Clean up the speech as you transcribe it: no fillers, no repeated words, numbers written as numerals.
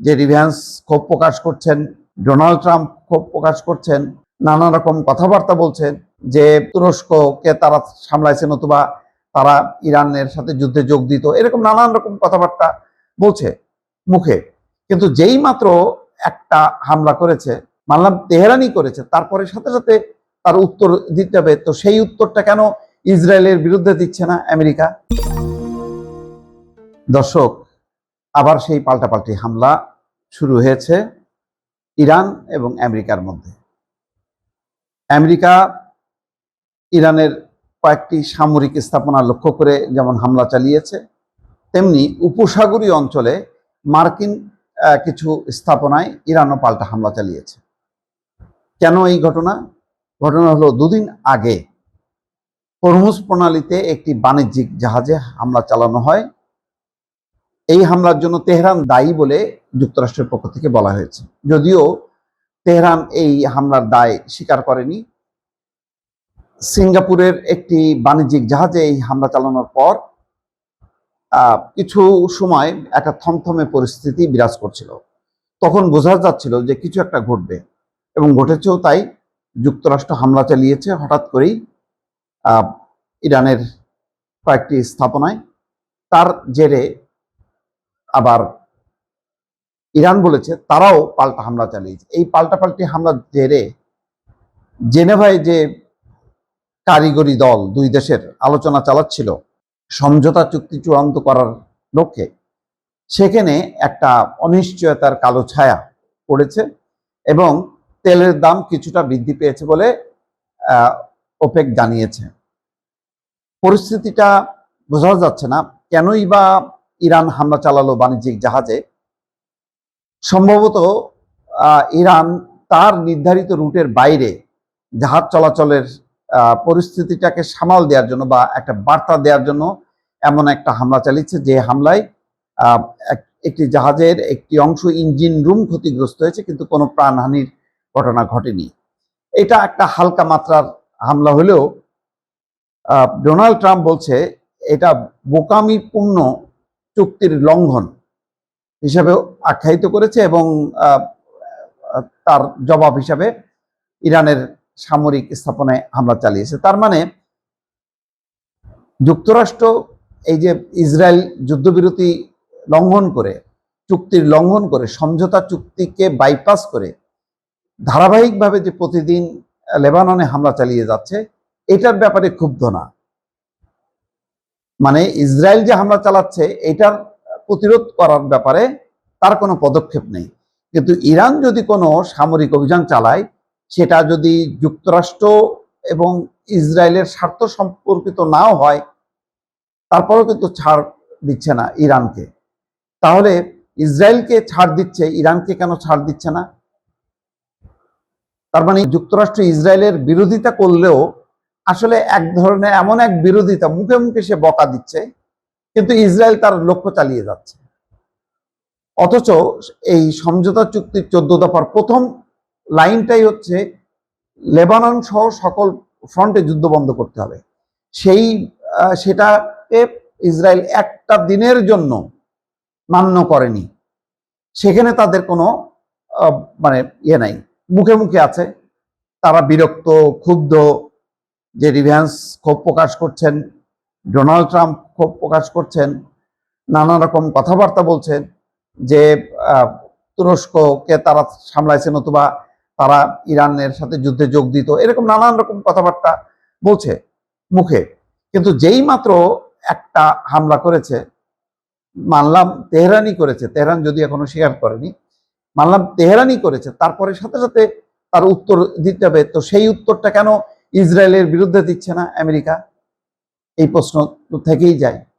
যে রিভেন্স ক্ষোভ প্রকাশ করছেন, ডোনাল্ড ট্রাম্প ক্ষোভ প্রকাশ করছেন, নানা রকম কথাবার্তা বলছেন যে তুরস্ককে তারা সামলাইছে, নতুবা তারা ইরানের সাথে যুদ্ধে যোগ দিত, এরকম নানান রকম কথাবার্তা বলছে মুখে। কিন্তু যেই মাত্র একটা হামলা করেছে, মানলাম তেহরানই করেছে, তারপরে সাথে সাথে তার উত্তর দিতে হবে। তো সেই উত্তরটা কেন ইসরায়েলের বিরুদ্ধে দিচ্ছে না আমেরিকা? দর্শক, আবার সেই পাল্টাপাল্টি হামলা শুরু হয়েছে ইরান এবং আমেরিকার মধ্যে। আমেরিকা ইরানের কয়েকটি সামরিক স্থাপনা লক্ষ্য করে যেমন হামলা চালিয়েছে, তেমনি উপসাগরীয় অঞ্চলে মার্কিন কিছু স্থাপনায় ইরানও পাল্টা হামলা চালিয়েছে। কেন এই ঘটনা? ঘটনা হলো, দুদিন আগে হরমুজ প্রণালীতে একটি বাণিজ্যিক জাহাজে হামলা চালানো হয়। এই হামলার জন্য তেহরান দায়ী বলে যুক্তরাষ্ট্রের পক্ষ থেকে বলা হয়েছে, যদিও তেহরান এই হামলার দায় স্বীকার করেনি। সিঙ্গাপুরের একটি বাণিজ্যিক জাহাজে এই হামলা চালানোর পর কিছু সময় একটা থমথমে পরিস্থিতি বিরাজ করছিল। তখন বোঝা যাচ্ছিল যে কিছু একটা ঘটবে, এবং ঘটেছেও তাই। যুক্তরাষ্ট্র হামলা চালিয়েছে হঠাৎ করেই ইরানের কয়েকটি স্থাপনায়। তার জেরে আবার ইরান বলেছে তারাও পাল্টা হামলা চালিয়েছে। এই পাল্টাপাল্টি হামলার জেরে জেনেভায় যে কারিগরি দল দুই দেশের আলোচনা চালাচ্ছিল সমঝোতা চুক্তি চূড়ান্ত করার লক্ষ্যে, সেখানে একটা অনিশ্চয়তার কালো ছায়া পড়েছে এবং তেলের দাম কিছুটা বৃদ্ধি পেয়েছে বলে ওপেক জানিয়েছে। পরিস্থিতিটা বোঝা যাচ্ছে না কেনই বা ইরান হামলা চালালো বাণিজ্যিক জাহাজে। সম্ভবত ইরান তার নির্ধারিত রুটের বাইরে জাহাজ চলাচলের পরিস্থিতিটাকে সামাল দেওয়ার জন্য বা একটা বার্তা দেওয়ার জন্য এমন একটা হামলা চালিয়েছে, যে হামলায় একটি জাহাজের একটি অংশ, ইঞ্জিন রুম ক্ষতিগ্রস্ত হয়েছে, কিন্তু কোনো প্রাণহানির ঘটনা ঘটেনি। এটা একটা হালকা মাত্রার হামলা হলেও ডোনাল্ড ট্রাম্প বলছে এটা বোকামিপূর্ণ চুক্তির লঙ্ঘন হিসাবে আখ্যায়িত করেছে, এবং তার জবাব হিসাবে ইরানের সামরিক স্থাপনায় হামলা চালিয়েছে। তার মানে যুক্তরাষ্ট্র এই যে ইসরায়েল যুদ্ধবিরতি লঙ্ঘন করে, চুক্তির লঙ্ঘন করে, সমঝোতা চুক্তিকে বাইপাস করে ধারাবাহিকভাবে যে প্রতিদিন লেবাননে হামলা চালিয়ে যাচ্ছে, এটার ব্যাপারে ক্ষুব্ধ না। মানে ইসরায়েল যে হামলা চালাচ্ছে এটার প্রতিরোধ করার ব্যাপারে তার কোনো পদক্ষেপ নেই। কিন্তু ইরান যদি কোনো সামরিক অভিযান চালায়, সেটা যদি যুক্তরাষ্ট্র এবং ইসরায়েলের স্বার্থ সম্পর্কিত নাও হয়, তারপরেও কিন্তু ছাড় দিচ্ছে না ইরানকে। তাহলে ইসরায়েলকে ছাড় দিচ্ছে, ইরানকে কেন ছাড় দিচ্ছে না? তার মানে যুক্তরাষ্ট্র ইসরায়েলের বিরোধিতা করলেও আসলে এক ধরনের এমন এক বিরোধিতা, মুখে মুখে সে বকা দিচ্ছে, কিন্তু ইসরায়েল তার লক্ষ্য চালিয়ে যাচ্ছে। অথচ এই সমঝোতা চুক্তির 14 দফার প্রথম লাইনটাই হচ্ছে লেবানন সহ সকল ফ্রন্টে যুদ্ধ বন্ধ করতে হবে। সেটাকে ইসরায়েল একটা দিনের জন্য মান্য করেনি। সেখানে তাদের কোনো মানে নাই, মুখে মুখে আছে। তারা বিরক্ত, ক্ষুব্ধ, যে রিভেন্স ক্ষোভ প্রকাশ করছেন, ডোনাল্ড ট্রাম্প ক্ষোভ প্রকাশ করছেন, নানা রকম কথাবার্তা বলছেন যে তুরস্ককে তারা সামলাইছে, নতুবা তারা ইরানের সাথে যুদ্ধে যোগ দিত, এরকম নানান রকম কথাবার্তা বলছে মুখে। কিন্তু যেই মাত্র একটা হামলা করেছে, মানলাম তেহরানই করেছে, তেহরান যদি এখনো স্বীকার করেনি, মানলাম তেহরানই করেছে, তারপরে সাথে সাথে তার উত্তর দিতে হবে। তো সেই উত্তরটা কেন ইসরায়েলের বিরুদ্ধে দিচ্ছে না আমেরিকা? এই প্রশ্ন থেকেই যায়।